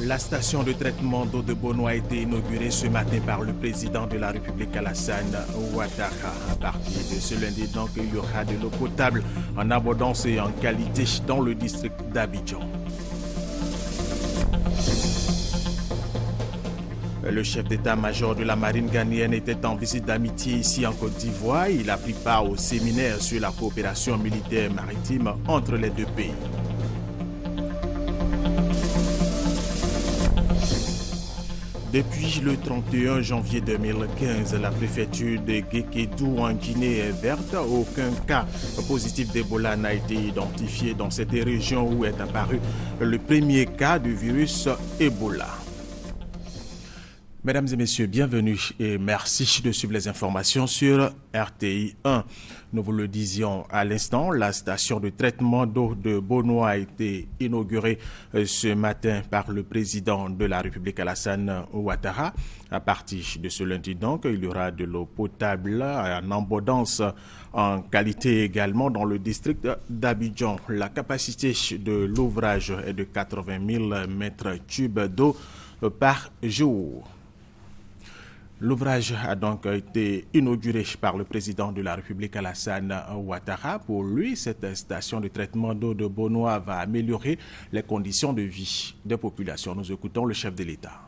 La station de traitement d'eau de Bono a été inaugurée ce matin par le président de la République Alassane Ouattara. À partir de ce lundi, donc, il y aura de l'eau potable en abondance et en qualité dans le district d'Abidjan. Le chef d'état-major de la marine ghanéenne était en visite d'amitié ici en Côte d'Ivoire. Il a pris part au séminaire sur la coopération militaire maritime entre les deux pays. Depuis le 31 janvier 2015, la préfecture de Guékédou en Guinée est verte. Aucun cas positif d'Ebola n'a été identifié dans cette région où est apparu le premier cas du virus Ebola. Mesdames et messieurs, bienvenue et merci de suivre les informations sur RTI 1. Nous vous le disions à l'instant, la station de traitement d'eau de Bono a été inaugurée ce matin par le président de la République Alassane Ouattara. À partir de ce lundi donc, il y aura de l'eau potable en abondance, en qualité également dans le district d'Abidjan. La capacité de l'ouvrage est de 80 000 mètres cubes d'eau par jour. L'ouvrage a donc été inauguré par le président de la République Alassane Ouattara. Pour lui, cette station de traitement d'eau de Bono va améliorer les conditions de vie des populations. Nous écoutons le chef de l'État.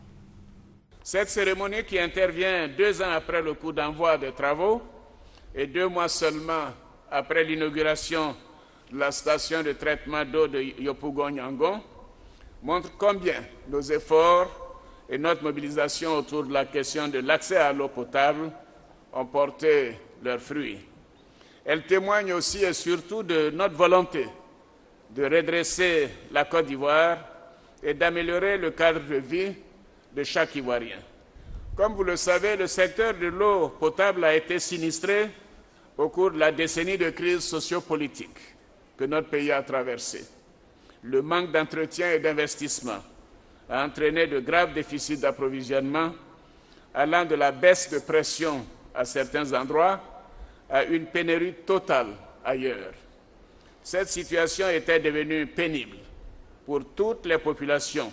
Cette cérémonie qui intervient 2 ans après le coup d'envoi des travaux et 2 mois seulement après l'inauguration de la station de traitement d'eau de Yopougon-Yangon montre combien nos efforts et notre mobilisation autour de la question de l'accès à l'eau potable ont porté leurs fruits. Elle témoigne aussi et surtout de notre volonté de redresser la Côte d'Ivoire et d'améliorer le cadre de vie de chaque Ivoirien. Comme vous le savez, le secteur de l'eau potable a été sinistré au cours de la décennie de crise sociopolitique que notre pays a traversée. Le manque d'entretien et d'investissement a entraîné de graves déficits d'approvisionnement, allant de la baisse de pression à certains endroits à une pénurie totale ailleurs. Cette situation était devenue pénible pour toutes les populations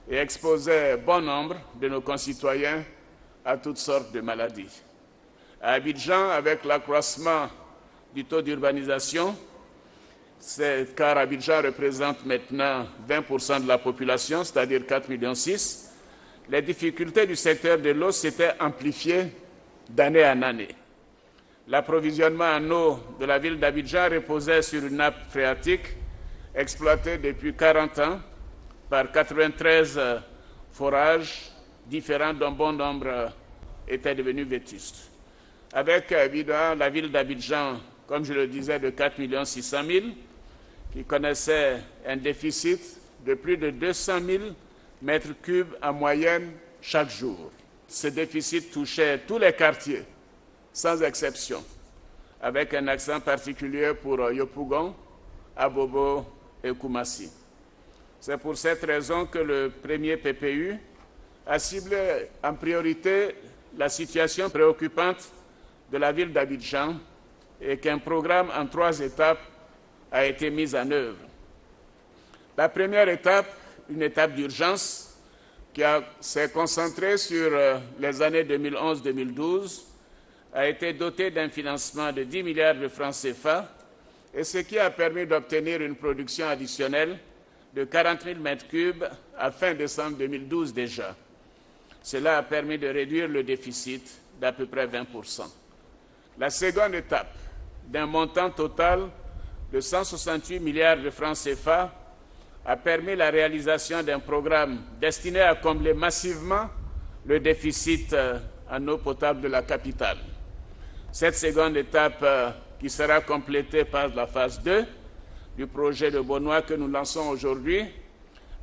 et exposait bon nombre de nos concitoyens à toutes sortes de maladies. À Abidjan, avec l'accroissement du taux d'urbanisation, car Abidjan représente maintenant 20% de la population, c'est-à-dire 4,6 millions, les difficultés du secteur de l'eau s'étaient amplifiées d'année en année. L'approvisionnement en eau de la ville d'Abidjan reposait sur une nappe phréatique exploitée depuis 40 ans par 93 forages différents dont bon nombre étaient devenus vétustes. Avec évidemment la ville d'Abidjan, comme je le disais, de 4,6 millions, qui connaissait un déficit de plus de 200 000 mètres cubes en moyenne chaque jour. Ce déficit touchait tous les quartiers, sans exception, avec un accent particulier pour Yopougon, Abobo et Koumassi. C'est pour cette raison que le premier PPU a ciblé en priorité la situation préoccupante de la ville d'Abidjan et qu'un programme en 3 étapes a été mis en œuvre. La première étape, une étape d'urgence qui s'est concentrée sur les années 2011-2012, a été dotée d'un financement de 10 milliards de francs CFA, et ce qui a permis d'obtenir une production additionnelle de 40 000 mètres cubes à fin décembre 2012 déjà. Cela a permis de réduire le déficit d'à peu près 20%. La seconde étape, d'un montant total de 168 milliards de francs CFA, a permis la réalisation d'un programme destiné à combler massivement le déficit en eau potable de la capitale. Cette seconde étape, qui sera complétée par la phase 2 du projet de Bono que nous lançons aujourd'hui,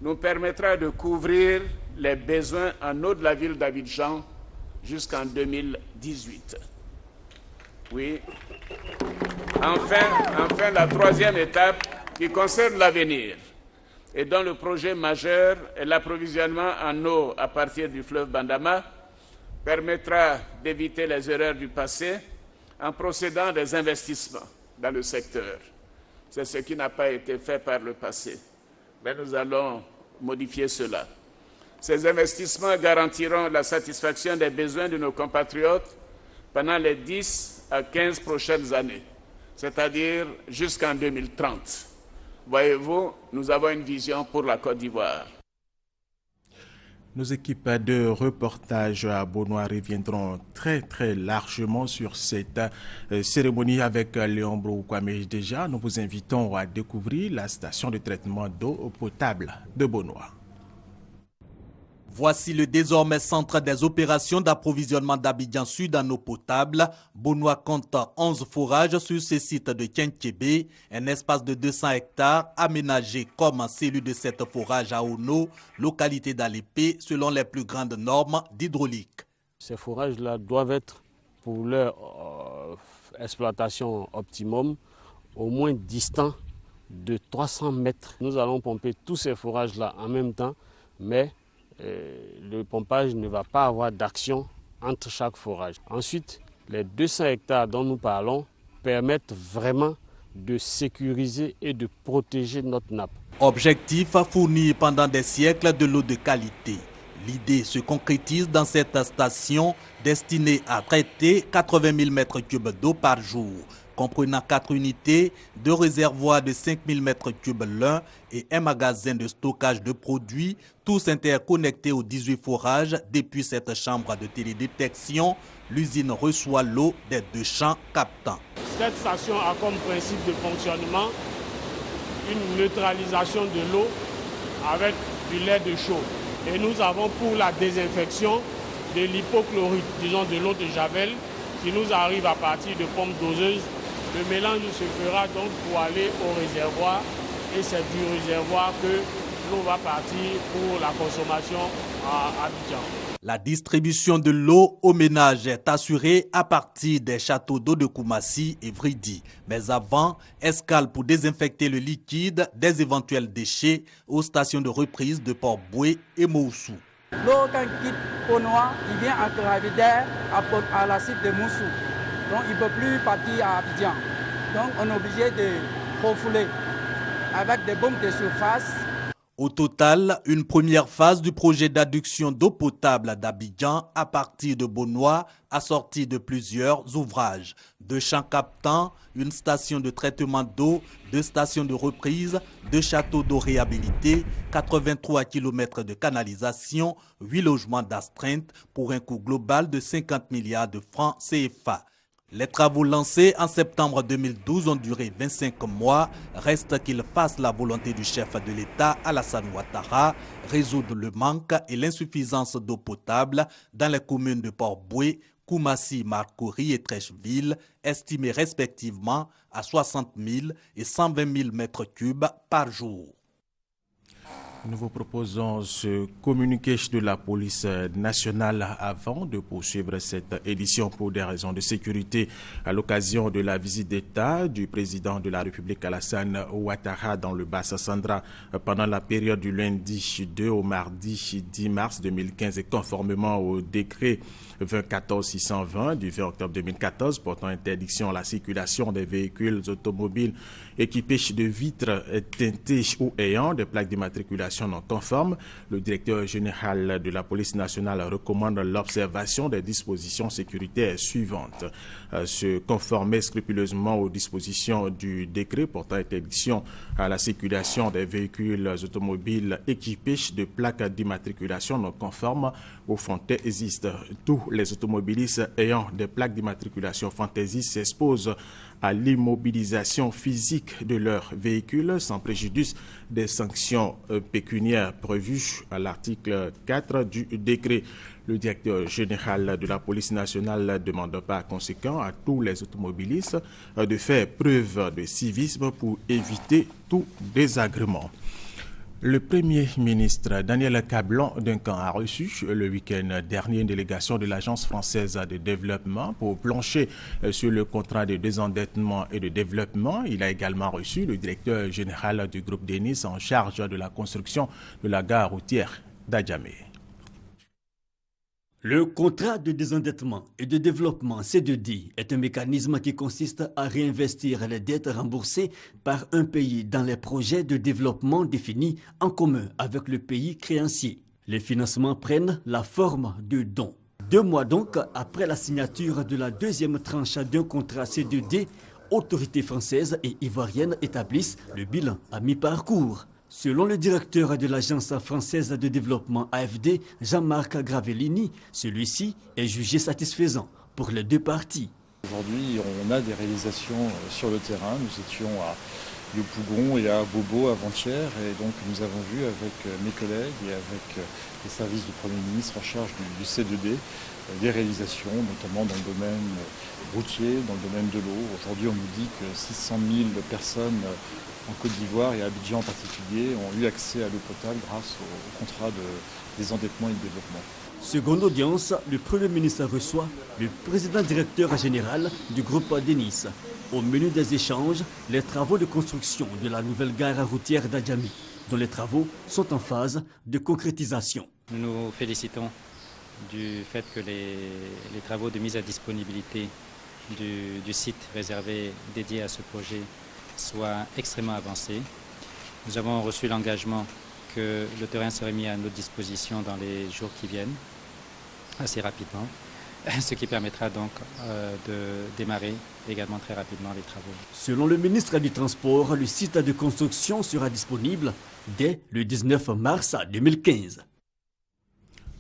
nous permettra de couvrir les besoins en eau de la ville d'Abidjan jusqu'en 2018. Oui. Enfin, la troisième étape qui concerne l'avenir et dont le projet majeur est l'approvisionnement en eau à partir du fleuve Bandama permettra d'éviter les erreurs du passé en procédant à des investissements dans le secteur. C'est ce qui n'a pas été fait par le passé. Mais nous allons modifier cela. Ces investissements garantiront la satisfaction des besoins de nos compatriotes pendant les 10 à 15 prochaines années, c'est-à-dire jusqu'en 2030. Voyez-vous, nous avons une vision pour la Côte d'Ivoire. Nos équipes de reportage à Bonoa reviendront très largement sur cette cérémonie avec Léon Broukwame. Déjà, nous vous invitons à découvrir la station de traitement d'eau potable de Bonoa. Voici le désormais centre des opérations d'approvisionnement d'Abidjan Sud en eau potable. Bonoa compte 11 forages sur ce site de Kientchébé, un espace de 200 hectares aménagé comme celui de cette forage à Ono, localité d'Alépé, selon les plus grandes normes d'hydraulique. Ces forages-là doivent être, pour leur exploitation optimum, au moins distants de 300 mètres. Nous allons pomper tous ces forages-là en même temps, mais le pompage ne va pas avoir d'action entre chaque forage. Ensuite, les 200 hectares dont nous parlons permettent vraiment de sécuriser et de protéger notre nappe. Objectif, fournir pendant des siècles de l'eau de qualité. L'idée se concrétise dans cette station destinée à traiter 80 000 mètres cubes d'eau par jour, comprenant 4 unités, 2 réservoirs de 5 000 mètres cubes l'un et un magasin de stockage de produits, tous interconnectés aux 18 forages. Depuis cette chambre de télédétection, l'usine reçoit l'eau des 2 champs captants. Cette station a comme principe de fonctionnement une neutralisation de l'eau avec du lait de chaux. Et nous avons pour la désinfection de l'hypochlorite, disons de l'eau de Javel, qui nous arrive à partir de pompes doseuses. Le mélange se fera donc pour aller au réservoir et c'est du réservoir que l'eau va partir pour la consommation à Abidjan. La distribution de l'eau aux ménages est assurée à partir des châteaux d'eau de Koumassi et Vridi. Mais avant, escale pour désinfecter le liquide des éventuels déchets aux stations de reprise de Port-Boué et Moussou. L'eau, quand il quitte Bonoa, il vient en Gravidaire à la site de Moussou. Donc il ne peut plus partir à Abidjan. Donc on est obligé de refouler avec des bombes de surface. Au total, une première phase du projet d'adduction d'eau potable d'Abidjan à partir de Bonoa, assortie de plusieurs ouvrages. 2 champs captants, une station de traitement d'eau, 2 stations de reprise, 2 châteaux d'eau réhabilités, 83 km de canalisation, 8 logements d'astreinte pour un coût global de 50 milliards de francs CFA. Les travaux lancés en septembre 2012 ont duré 25 mois. Reste qu'ils fassent la volonté du chef de l'État, Alassane Ouattara, résoudre le manque et l'insuffisance d'eau potable dans les communes de Port-Boué, Koumassi, Marcory et Trècheville, estimées respectivement à 60 000 et 120 000 mètres cubes par jour. Nous vous proposons ce communiqué de la police nationale avant de poursuivre cette édition pour des raisons de sécurité à l'occasion de la visite d'État du président de la République Alassane Ouattara dans le Bassa-Sandra pendant la période du lundi 2 au mardi 10 mars 2015 et conformément au décret 2014-620 du 20 octobre 2014 portant interdiction à la circulation des véhicules automobiles équipés de vitres teintées ou ayant des plaques d'immatriculation non conformes. Le directeur général de la police nationale recommande l'observation des dispositions sécuritaires suivantes. Se conformer scrupuleusement aux dispositions du décret portant interdiction à la circulation des véhicules automobiles équipés de plaques d'immatriculation non conformes aux fantaisistes. Tous les automobilistes ayant des plaques d'immatriculation fantaisistes s'exposent à l'immobilisation physique de leur véhicule sans préjudice des sanctions pécuniaires prévues à l'article 4 du décret. Le directeur général de la police nationale demande par conséquent à tous les automobilistes de faire preuve de civisme pour éviter tout désagrément. Le Premier ministre Daniel Kablan-Duncan a reçu le week-end dernier une délégation de l'Agence française de développement pour plancher sur le contrat de désendettement et de développement. Il a également reçu le directeur général du groupe Denis en charge de la construction de la gare routière d'Adjamé. Le contrat de désendettement et de développement C2D est un mécanisme qui consiste à réinvestir les dettes remboursées par un pays dans les projets de développement définis en commun avec le pays créancier. Les financements prennent la forme de dons. 2 mois donc après la signature de la deuxième tranche d'un contrat C2D, autorités françaises et ivoiriennes établissent le bilan à mi-parcours. Selon le directeur de l'Agence française de développement AFD, Jean-Marc Gravellini, celui-ci est jugé satisfaisant pour les 2 parties. Aujourd'hui, on a des réalisations sur le terrain. Nous étions à Yopougon et à Bobo avant-hier, et donc nous avons vu avec mes collègues et avec les services du Premier ministre en charge du C2D des réalisations, notamment dans le domaine routier, dans le domaine de l'eau. Aujourd'hui, on nous dit que 600 000 personnes en Côte d'Ivoire et à Abidjan en particulier ont eu accès à l'eau potable grâce au contrat de désendettement et de développement. Seconde audience, le Premier ministre reçoit le président directeur général du groupe Denis. Au menu des échanges, les travaux de construction de la nouvelle gare routière d'Adjami, dont les travaux sont en phase de concrétisation. Nous félicitons du fait que les travaux de mise à disponibilité du site réservé dédié à ce projet soient extrêmement avancés. Nous avons reçu l'engagement que le terrain serait mis à notre disposition dans les jours qui viennent, assez rapidement, ce qui permettra donc de démarrer également très rapidement les travaux. Selon le ministre du Transport, le site de construction sera disponible dès le 19 mars 2015.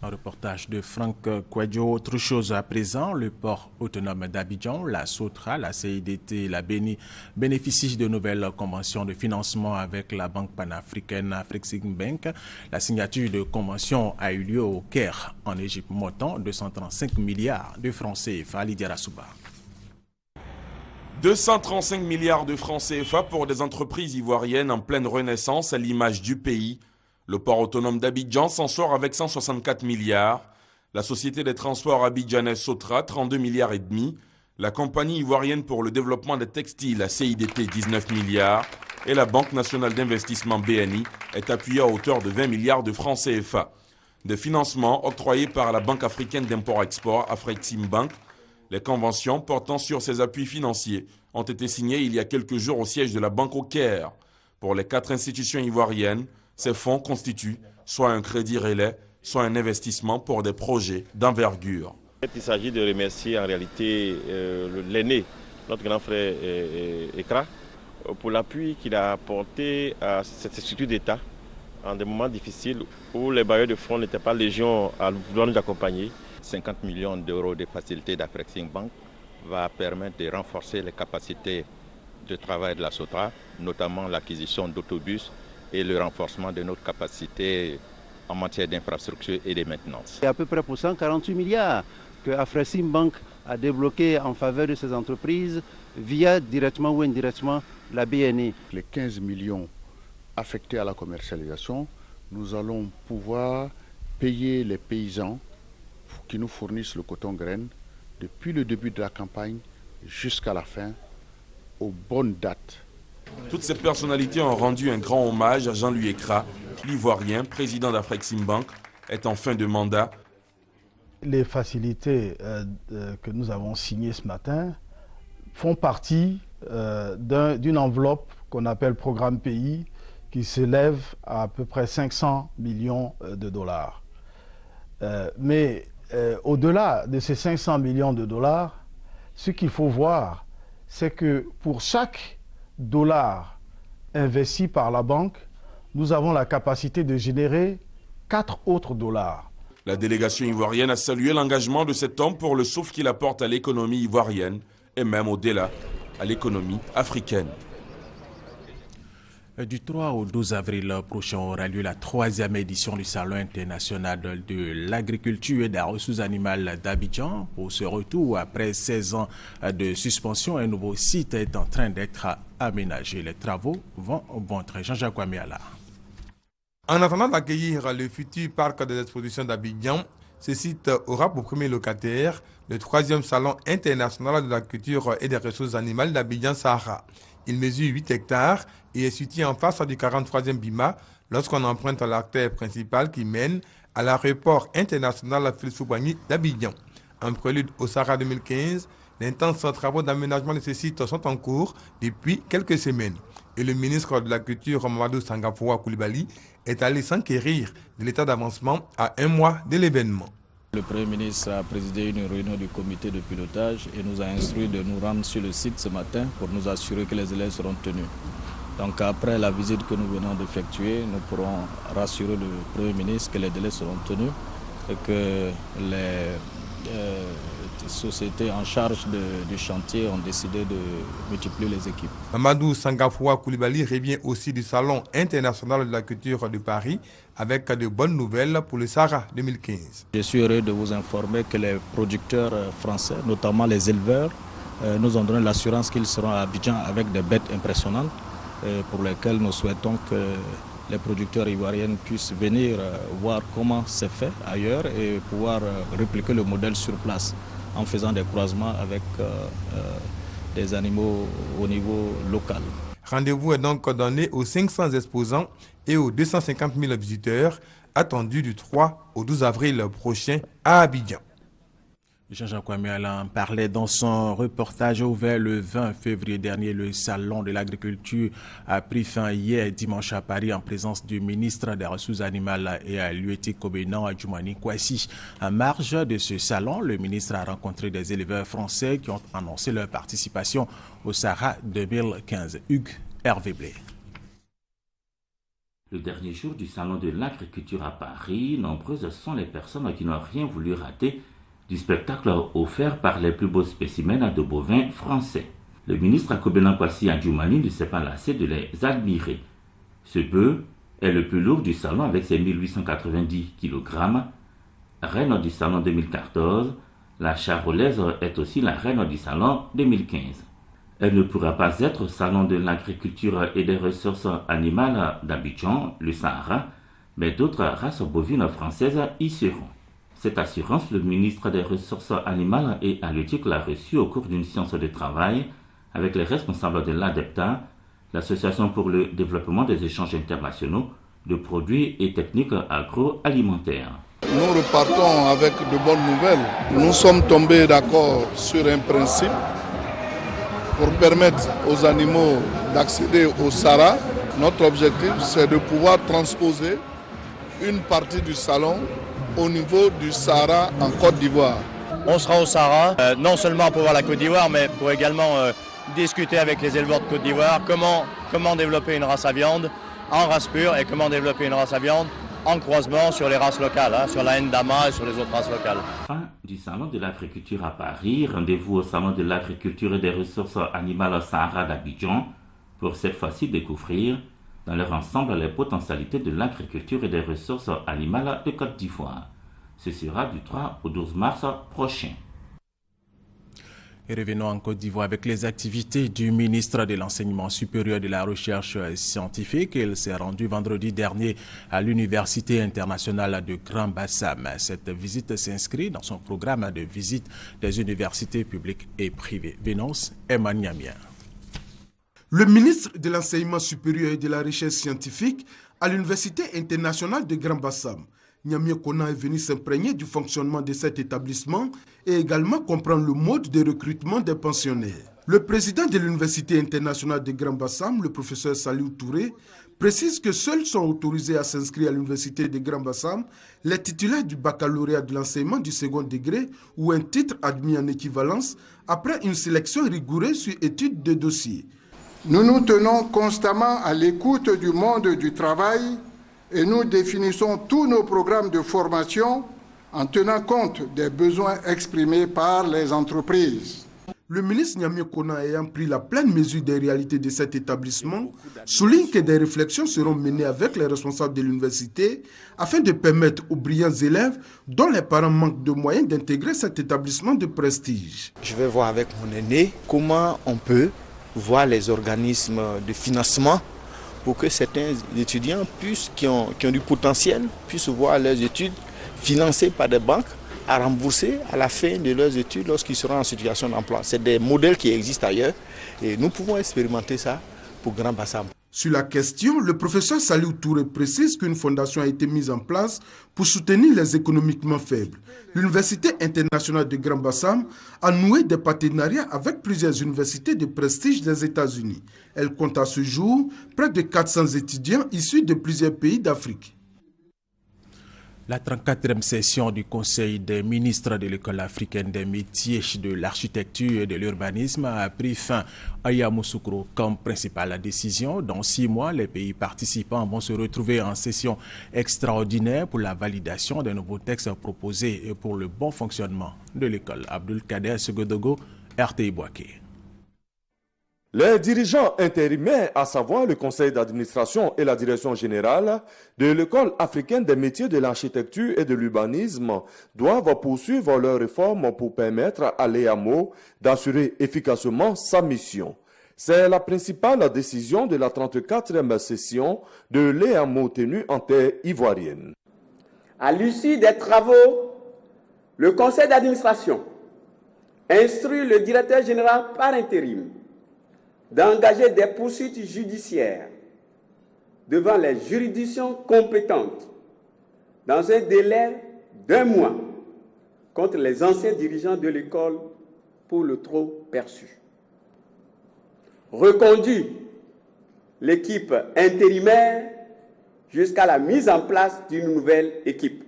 Un reportage de Franck Kouadio. Autre chose à présent, le port autonome d'Abidjan, la SOTRA, la CIDT, la BENI bénéficient de nouvelles conventions de financement avec la banque panafricaine Afreximbank. La signature de convention a eu lieu au Caire, en Égypte, montant 235 milliards de francs CFA. Lydia Rassouba. 235 milliards de francs CFA pour des entreprises ivoiriennes en pleine renaissance à l'image du pays. Le port autonome d'Abidjan s'en sort avec 164 milliards. La société des transports abidjanais Sotra, 32 milliards et demi. La compagnie ivoirienne pour le développement des textiles, la CIDT, 19 milliards. Et la Banque nationale d'investissement BNI est appuyée à hauteur de 20 milliards de francs CFA. Des financements octroyés par la Banque africaine d'import-export, Afreximbank. Les conventions portant sur ces appuis financiers ont été signées il y a quelques jours au siège de la Banque au Caire. Pour les 4 institutions ivoiriennes, ces fonds constituent soit un crédit relais, soit un investissement pour des projets d'envergure. Il s'agit de remercier en réalité l'aîné, notre grand frère Ekra, pour l'appui qu'il a apporté à cette structure d'État en des moments difficiles où les bailleurs de fonds n'étaient pas légion à vouloir nous accompagner. 50 millions d'euros de facilités d'Afreximbank va permettre de renforcer les capacités de travail de la SOTRA, notamment l'acquisition d'autobus et le renforcement de notre capacité en matière d'infrastructure et de maintenance. C'est à peu près pour 148 milliards que Afreximbank a débloqué en faveur de ces entreprises via directement ou indirectement la BNI. Les 15 millions affectés à la commercialisation, nous allons pouvoir payer les paysans qui nous fournissent le coton graine depuis le début de la campagne jusqu'à la fin, aux bonnes dates. Toutes ces personnalités ont rendu un grand hommage à Jean-Louis Ekra, l'Ivoirien, président d'Afreximbank, est en fin de mandat. Les facilités que nous avons signées ce matin font partie d'une enveloppe qu'on appelle Programme Pays, qui s'élève à peu près 500 millions de dollars. Mais au-delà de ces 500 millions de dollars, ce qu'il faut voir, c'est que pour chaque dollar investi par la banque, nous avons la capacité de générer 4 autres dollars. La délégation ivoirienne a salué l'engagement de cet homme pour le souffle qu'il apporte à l'économie ivoirienne et même au-delà, à l'économie africaine. Du 3 au 12 avril prochain aura lieu la 3e édition du Salon international de l'agriculture et des ressources animales d'Abidjan. Pour ce retour, après 16 ans de suspension, un nouveau site est en train d'être aménagé. Les travaux vont montrer. Jean-Jacques Ouamiala. En attendant d'accueillir le futur parc des expositions d'Abidjan, ce site aura pour premier locataire le 3e Salon international de la culture et des ressources animales d'Abidjan-Sahara. Il mesure 8 hectares et est situé en face du 43e BIMA lorsqu'on emprunte l'artère principale qui mène à l'aéroport international Félix Houphouët-Boigny d'Abidjan. En prélude au Sahara 2015, d'intenses travaux d'aménagement de ce site sont en cours depuis quelques semaines. Et le ministre de la Culture, Mamadou Sangafoua Coulibaly, est allé s'enquérir de l'état d'avancement à un mois de l'événement. Le Premier ministre a présidé une réunion du comité de pilotage et nous a instruit de nous rendre sur le site ce matin pour nous assurer que les délais seront tenus. Donc après la visite que nous venons d'effectuer, nous pourrons rassurer le Premier ministre que les délais seront tenus et que les sociétés en charge du chantier ont décidé de multiplier les équipes. Mamadou Sangafoua Coulibaly revient aussi du Salon international de la culture de Paris avec de bonnes nouvelles pour le Sahara 2015. Je suis heureux de vous informer que les producteurs français, notamment les éleveurs, nous ont donné l'assurance qu'ils seront à Abidjan avec des bêtes impressionnantes pour lesquelles nous souhaitons que les producteurs ivoiriens puissent venir voir comment c'est fait ailleurs et pouvoir répliquer le modèle sur place en faisant des croisements avec des animaux au niveau local. Rendez-vous est donc donné aux 500 exposants et aux 250 000 visiteurs attendus du 3 au 12 avril prochain à Abidjan. Jean-Jacques Ouamiala parlait dans son reportage ouvert le 20 février dernier. Le salon de l'agriculture a pris fin hier dimanche à Paris en présence du ministre des Ressources animales et à l'UET Kobenan Adjoumani Kouassi. En marge de ce salon, le ministre a rencontré des éleveurs français qui ont annoncé leur participation au Sahara 2015. Hugues Hervé Blé. Le dernier jour du salon de l'agriculture à Paris, nombreuses sont les personnes qui n'ont rien voulu rater du spectacle offert par les plus beaux spécimens de bovins français. Le ministre Kobenan Kouassi Adjoumani ne s'est pas lassé de les admirer. Ce bœuf est le plus lourd du salon avec ses 1890 kg. Reine du salon 2014, la charolaise est aussi la reine du salon 2015. Elle ne pourra pas être au salon de l'agriculture et des ressources animales d'Abidjan, le Sahara, mais d'autres races bovines françaises y seront. Cette assurance, le ministre des Ressources animales et halieutiques l'a reçue au cours d'une séance de travail avec les responsables de l'ADEPTA, l'Association pour le développement des échanges internationaux de produits et techniques agroalimentaires. Nous repartons avec de bonnes nouvelles. Nous sommes tombés d'accord sur un principe pour permettre aux animaux d'accéder au Sahara. Notre objectif, c'est de pouvoir transposer une partie du salon au niveau du Sahara en Côte d'Ivoire. On sera au Sahara, non seulement pour voir la Côte d'Ivoire, mais pour également discuter avec les éleveurs de Côte d'Ivoire comment développer une race à viande en race pure et comment développer une race à viande en croisement sur les races locales, sur la Ndama et sur les autres races locales. Fin du salon de l'agriculture à Paris, rendez-vous au salon de l'agriculture et des ressources animales Sahara d'Abidjan pour cette fois-ci découvrir dans leur ensemble les potentialités de l'agriculture et des ressources animales de Côte d'Ivoire. Ce sera du 3 au 12 mars prochain. Et revenons en Côte d'Ivoire avec les activités du ministre de l'Enseignement supérieur et de la Recherche scientifique. Il s'est rendu vendredi dernier à l'Université internationale de Grand Bassam. Cette visite s'inscrit dans son programme de visite des universités publiques et privées. Vénance Emmanuel. Le ministre de l'Enseignement supérieur et de la Recherche scientifique à l'Université internationale de Grand Bassam, Niamey Kona, est venu s'imprégner du fonctionnement de cet établissement et également comprendre le mode de recrutement des pensionnaires. Le président de l'Université internationale de Grand Bassam, le professeur Saliou Touré, précise que seuls sont autorisés à s'inscrire à l'Université de Grand Bassam les titulaires du baccalauréat de l'enseignement du second degré ou un titre admis en équivalence après une sélection rigoureuse sur étude de dossier. Nous nous tenons constamment à l'écoute du monde du travail et nous définissons tous nos programmes de formation en tenant compte des besoins exprimés par les entreprises. Le ministre Niamey Kona, ayant pris la pleine mesure des réalités de cet établissement, souligne que des réflexions seront menées avec les responsables de l'université afin de permettre aux brillants élèves dont les parents manquent de moyens d'intégrer cet établissement de prestige. Je vais voir avec mon aîné comment on peut voir les organismes de financement pour que certains étudiants qui ont du potentiel puissent voir leurs études financées par des banques à rembourser à la fin de leurs études lorsqu'ils seront en situation d'emploi. C'est des modèles qui existent ailleurs et nous pouvons expérimenter ça pour Grand Bassam. Sur la question, le professeur Saliou Touré précise qu'une fondation a été mise en place pour soutenir les économiquement faibles. L'Université internationale de Grand Bassam a noué des partenariats avec plusieurs universités de prestige des États-Unis. Elle compte à ce jour près de 400 étudiants issus de plusieurs pays d'Afrique. La 34e session du Conseil des ministres de l'École africaine des métiers de l'architecture et de l'urbanisme a pris fin à Yamoussoukro comme principale décision. Dans 6 mois, les pays participants vont se retrouver en session extraordinaire pour la validation des nouveaux textes proposés et pour le bon fonctionnement de l'école. Abdul Kader Segodogo, RTI Boaké. Les dirigeants intérimaires, à savoir le conseil d'administration et la direction générale de l'École africaine des métiers de l'architecture et de l'urbanisme, doivent poursuivre leurs réformes pour permettre à l'EAMO d'assurer efficacement sa mission. C'est la principale décision de la 34e session de l'EAMO tenue en terre ivoirienne. À l'issue des travaux, le conseil d'administration instruit le directeur général par intérim d'engager des poursuites judiciaires devant les juridictions compétentes dans un délai d'1 mois contre les anciens dirigeants de l'école pour le trop perçu. Reconduit l'équipe intérimaire jusqu'à la mise en place d'une nouvelle équipe.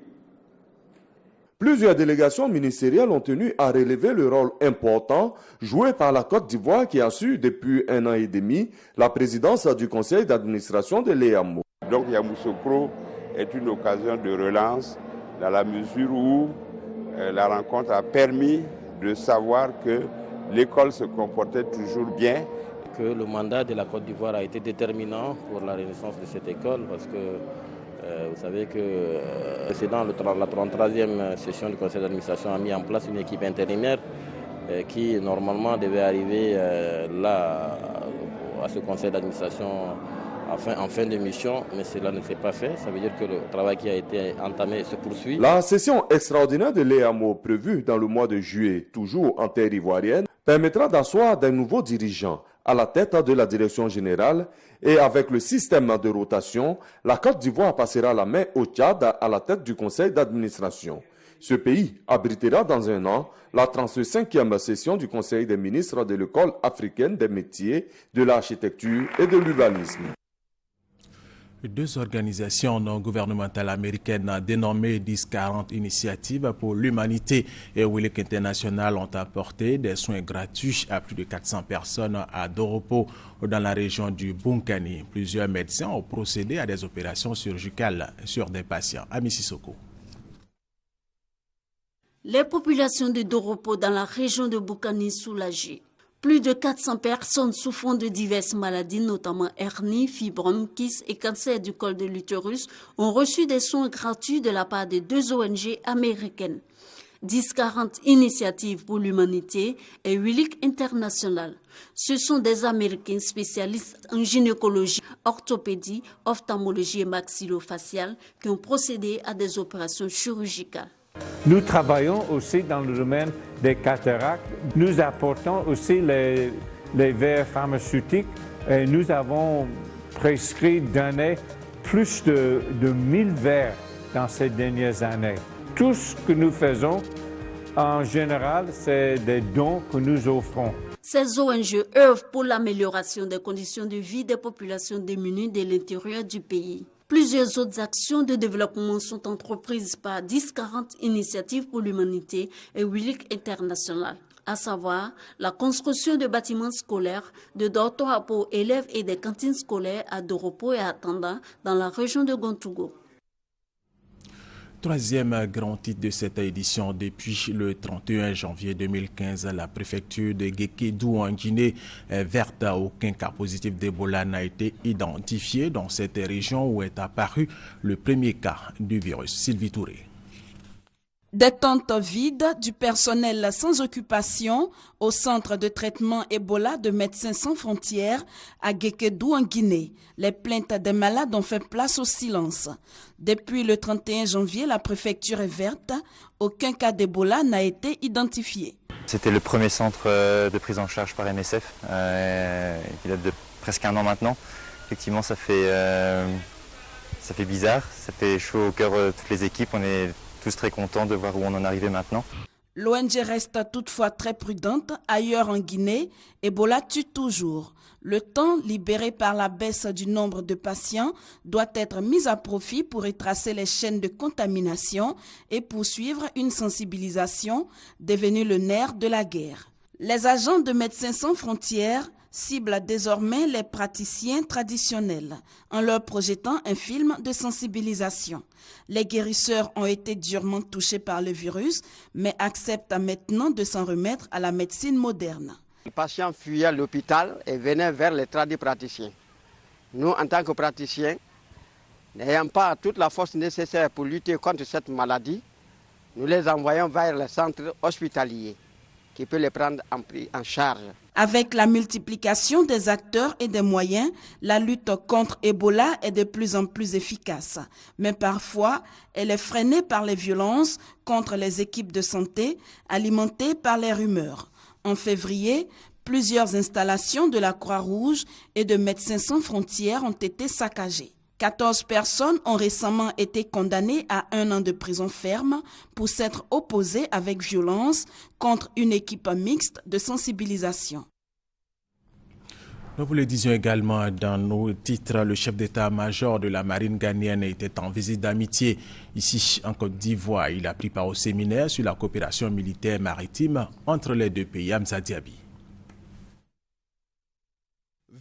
Plusieurs délégations ministérielles ont tenu à relever le rôle important joué par la Côte d'Ivoire qui assure depuis 1 an et demi la présidence du conseil d'administration de l'EAMO. Donc Yamoussoukro est une occasion de relance dans la mesure où la rencontre a permis de savoir que l'école se comportait toujours bien. Que le mandat de la Côte d'Ivoire a été déterminant pour la renaissance de cette école parce que vous savez que précédant la 33e session du conseil d'administration a mis en place une équipe intérimaire qui normalement devait arriver là à ce conseil d'administration en fin de mission, mais cela ne s'est pas fait. Ça veut dire que le travail qui a été entamé se poursuit. La session extraordinaire de l'EAMO prévue dans le mois de juillet, toujours en terre ivoirienne, permettra d'asseoir des nouveaux dirigeants à la tête de la direction générale et avec le système de rotation, la Côte d'Ivoire passera la main au Tchad à la tête du conseil d'administration. Ce pays abritera dans 1 an la 35e session du Conseil des ministres de l'École africaine des métiers de l'architecture et de l'urbanisme. 2 organisations non gouvernementales américaines dénommées 1040 Initiatives pour l'Humanité et WILIC International ont apporté des soins gratuits à plus de 400 personnes à Doropo dans la région du Bunkani. Plusieurs médecins ont procédé à des opérations chirurgicales sur des patients. Ami Sissoko. Les populations de Doropo dans la région de Bunkani soulagées. Plus de 400 personnes souffrant de diverses maladies, notamment hernie, fibrome, kyste et cancer du col de l'utérus, ont reçu des soins gratuits de la part de 2 ONG américaines. 1040 Initiatives pour l'Humanité et WILIC International. Ce sont des Américains spécialistes en gynécologie, orthopédie, ophtalmologie et maxillofaciale qui ont procédé à des opérations chirurgicales. Nous travaillons aussi dans le domaine des cataractes. Nous apportons aussi les verres pharmaceutiques. Et nous avons prescrit, donné plus de 1000 verres dans ces dernières années. Tout ce que nous faisons, en général, c'est des dons que nous offrons. Ces ONG œuvrent pour l'amélioration des conditions de vie des populations démunies de l'intérieur du pays. Plusieurs autres actions de développement sont entreprises par 1040 Initiatives pour l'Humanité et WILIC International, à savoir la construction de bâtiments scolaires, de dortoirs pour élèves et des cantines scolaires à Doropo et à Tanda dans la région de Gontougo. 3e grand titre de cette édition. Depuis le 31 janvier 2015, la préfecture de Guékédou en Guinée est verte. Aucun cas positif d'Ebola n'a été identifié dans cette région où est apparu le premier cas du virus. Sylvie Touré. Des tentes vides, du personnel sans occupation au centre de traitement Ebola de Médecins sans frontières à Guékédou en Guinée. Les plaintes des malades ont fait place au silence. Depuis le 31 janvier, la préfecture est verte. Aucun cas d'Ebola n'a été identifié. C'était le premier centre de prise en charge par MSF, qui date de presque 1 an maintenant. Effectivement, ça fait bizarre, ça fait chaud au cœur toutes les équipes. On est tous très contents de voir où on en est arrivé maintenant. L'ONG reste toutefois très prudente. Ailleurs en Guinée, Ebola tue toujours. Le temps libéré par la baisse du nombre de patients doit être mis à profit pour retracer les chaînes de contamination et poursuivre une sensibilisation devenue le nerf de la guerre. Les agents de Médecins sans frontières ciblent désormais les praticiens traditionnels en leur projetant un film de sensibilisation. Les guérisseurs ont été durement touchés par le virus, mais acceptent maintenant de s'en remettre à la médecine moderne. Les patients fuyaient l'hôpital et venaient vers les tradipraticiens. Nous, en tant que praticiens, n'ayant pas toute la force nécessaire pour lutter contre cette maladie, nous les envoyons vers les centres hospitaliers qui peuvent les prendre en charge. Avec la multiplication des acteurs et des moyens, la lutte contre Ebola est de plus en plus efficace. Mais parfois, elle est freinée par les violences contre les équipes de santé, alimentées par les rumeurs. En février, plusieurs installations de la Croix-Rouge et de Médecins sans frontières ont été saccagées. 14 personnes ont récemment été condamnées à 1 an de prison ferme pour s'être opposées avec violence contre une équipe mixte de sensibilisation. Nous vous le disions également dans nos titres, le chef d'état-major de la marine ghanéenne était en visite d'amitié ici en Côte d'Ivoire. Il a pris part au séminaire sur la coopération militaire maritime entre les deux pays. Hamza Diaby.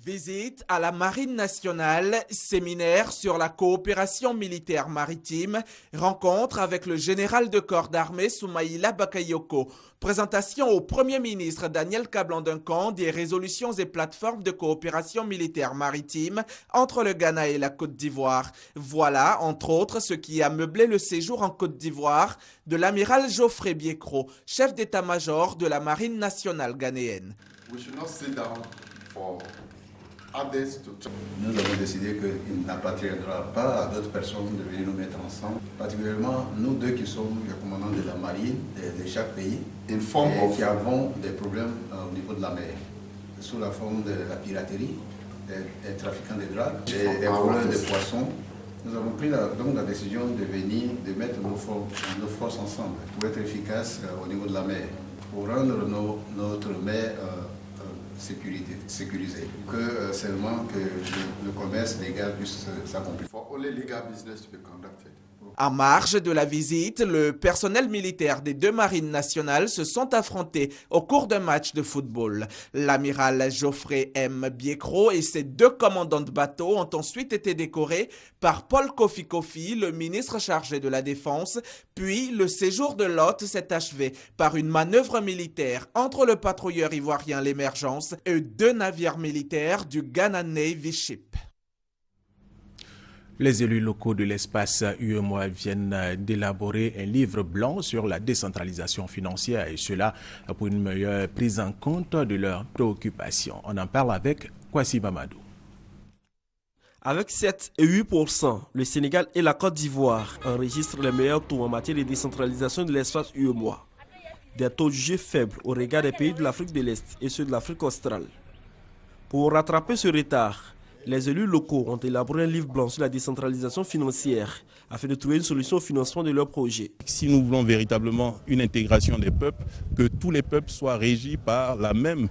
Visite à la Marine nationale, séminaire sur la coopération militaire maritime, rencontre avec le général de corps d'armée Soumaïla Bakayoko, présentation au Premier ministre Daniel Kablan-Duncan des résolutions et plateformes de coopération militaire maritime entre le Ghana et la Côte d'Ivoire. Voilà, entre autres, ce qui a meublé le séjour en Côte d'Ivoire de l'amiral Geoffrey Biekro, chef d'état-major de la Marine nationale ghanéenne. Nous avons décidé qu'il n'appartiendra pas à d'autres personnes de venir nous mettre ensemble, particulièrement nous deux qui sommes les commandants de la marine de chaque pays et qui avons des problèmes au niveau de la mer, sous la forme de la piraterie, des trafiquants de drogue, des voleurs de poissons. Nous avons pris donc la décision de venir, de mettre nos forces ensemble pour être efficaces au niveau de la mer, pour rendre notre mer sécurisé, que seulement que le commerce légal puisse s'accomplir. En marge de la visite, le personnel militaire des deux marines nationales se sont affrontés au cours d'un match de football. L'amiral Geoffrey M. Biekro et ses deux commandants de bateau ont ensuite été décorés par Paul Kofi Kofi, le ministre chargé de la Défense. Puis, le séjour de l'hôte s'est achevé par une manœuvre militaire entre le patrouilleur ivoirien L'Émergence et 2 navires militaires du Ghana Navy Ship. Les élus locaux de l'espace UEMOA viennent d'élaborer un livre blanc sur la décentralisation financière et cela pour une meilleure prise en compte de leurs préoccupations. On en parle avec Kwasi Mamadou. Avec 7 et 8%, le Sénégal et la Côte d'Ivoire enregistrent les meilleurs taux en matière de décentralisation de l'espace UEMOA. Des taux jugés faibles au regard des pays de l'Afrique de l'Est et ceux de l'Afrique australe. Pour rattraper ce retard, les élus locaux ont élaboré un livre blanc sur la décentralisation financière afin de trouver une solution au financement de leurs projets. Si nous voulons véritablement une intégration des peuples, que tous les peuples soient régis par la même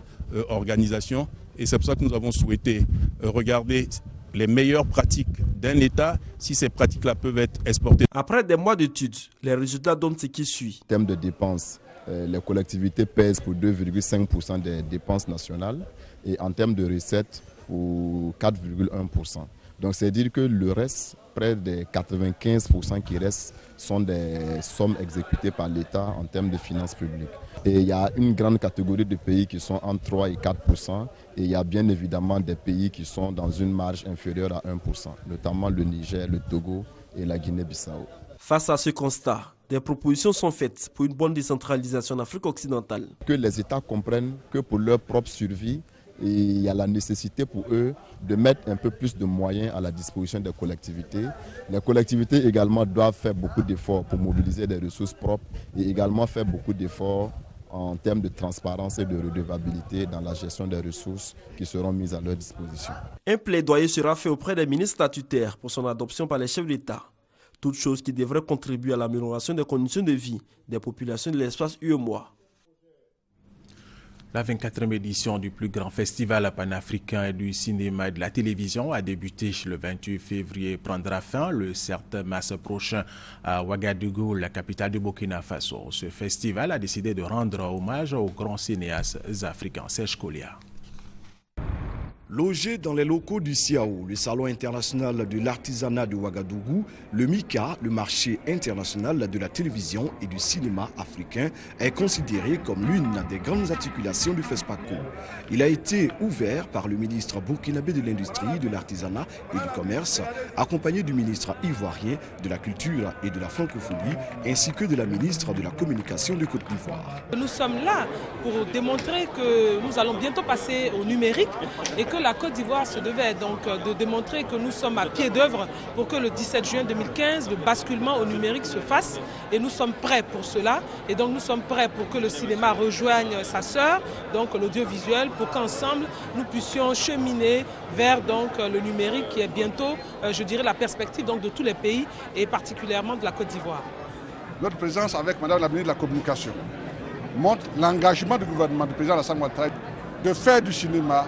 organisation, et c'est pour ça que nous avons souhaité regarder les meilleures pratiques d'un État, si ces pratiques-là peuvent être exportées. Après des mois d'études, les résultats donnent ce qui suit. En termes de dépenses, les collectivités pèsent pour 2,5% des dépenses nationales et en termes de recettes, pour 4,1%. Donc c'est dire que le reste, près de 95% qui restent, sont des sommes exécutées par l'État en termes de finances publiques. Et il y a une grande catégorie de pays qui sont entre 3 et 4%, et il y a bien évidemment des pays qui sont dans une marge inférieure à 1%, notamment le Niger, le Togo et la Guinée-Bissau. Face à ce constat, des propositions sont faites pour une bonne décentralisation en Afrique occidentale. Que les États comprennent que pour leur propre survie, et il y a la nécessité pour eux de mettre un peu plus de moyens à la disposition des collectivités. Les collectivités également doivent faire beaucoup d'efforts pour mobiliser des ressources propres et également faire beaucoup d'efforts en termes de transparence et de redevabilité dans la gestion des ressources qui seront mises à leur disposition. Un plaidoyer sera fait auprès des ministres statutaires pour son adoption par les chefs d'État. Toute chose qui devrait contribuer à l'amélioration des conditions de vie des populations de l'espace UEMOA. La 24e édition du plus grand festival panafricain du cinéma et de la télévision a débuté le 28 février et prendra fin le 7 mars prochain à Ouagadougou, la capitale du Burkina Faso. Ce festival a décidé de rendre hommage aux grands cinéastes africains. Serge Kolia. Logé dans les locaux du CIAO, le Salon international de l'artisanat de Ouagadougou, le MICA, le marché international de la télévision et du cinéma africain, est considéré comme l'une des grandes articulations du FESPACO. Il a été ouvert par le ministre burkinabé de l'Industrie, de l'Artisanat et du Commerce, accompagné du ministre ivoirien de la Culture et de la Francophonie, ainsi que de la ministre de la Communication de Côte d'Ivoire. Nous sommes là pour démontrer que nous allons bientôt passer au numérique et que la Côte d'Ivoire se devait donc de démontrer que nous sommes à pied d'œuvre pour que le 17 juin 2015, le basculement au numérique se fasse. Et nous sommes prêts pour cela. Et donc nous sommes prêts pour que le cinéma rejoigne sa sœur, donc l'audiovisuel, pour qu'ensemble nous puissions cheminer vers donc le numérique qui est bientôt, je dirais, la perspective donc de tous les pays et particulièrement de la Côte d'Ivoire. Notre présence avec Madame la ministre de la Communication montre l'engagement du gouvernement du président Alassane Ouattara de faire du cinéma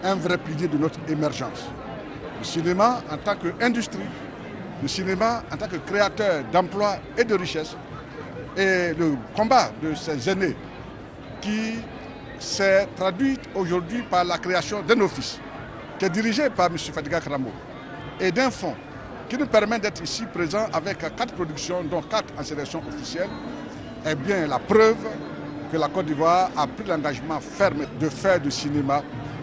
un vrai pilier de notre émergence. Le cinéma en tant qu'industrie, le cinéma en tant que créateur d'emplois et de richesses, et le combat de ces aînés qui s'est traduit aujourd'hui par la création d'un office qui est dirigé par M. Fadiga Kramo et d'un fonds qui nous permet d'être ici présents avec 4 productions, dont 4 en sélection officielle, est bien la preuve que la Côte d'Ivoire a pris l'engagement ferme de faire du cinéma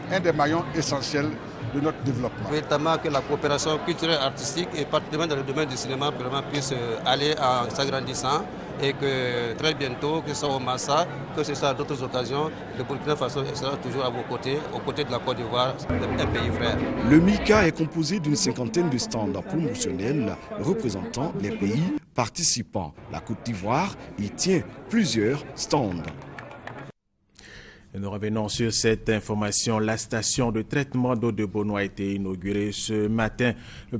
un des maillons essentiels de notre développement. Véritablement que la coopération culturelle artistique et particulièrement dans le domaine du cinéma puisse aller en s'agrandissant et que très bientôt, que ce soit au Massa, que ce soit à d'autres occasions, le Burkina Faso sera toujours à vos côtés, aux côtés de la Côte d'Ivoire, un pays frère. Le MICA est composé d'une 50aine de stands promotionnels représentant les pays participants. La Côte d'Ivoire y tient plusieurs stands. Nous revenons sur cette information. La station de traitement d'eau de Bono a été inaugurée ce matin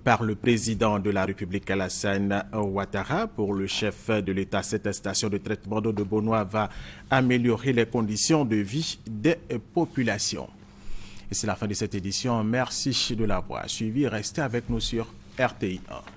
par le président de la République Alassane Ouattara. Pour le chef de l'État, cette station de traitement d'eau de Bono va améliorer les conditions de vie des populations. Et c'est la fin de cette édition. Merci de l'avoir suivi. Restez avec nous sur RTI 1.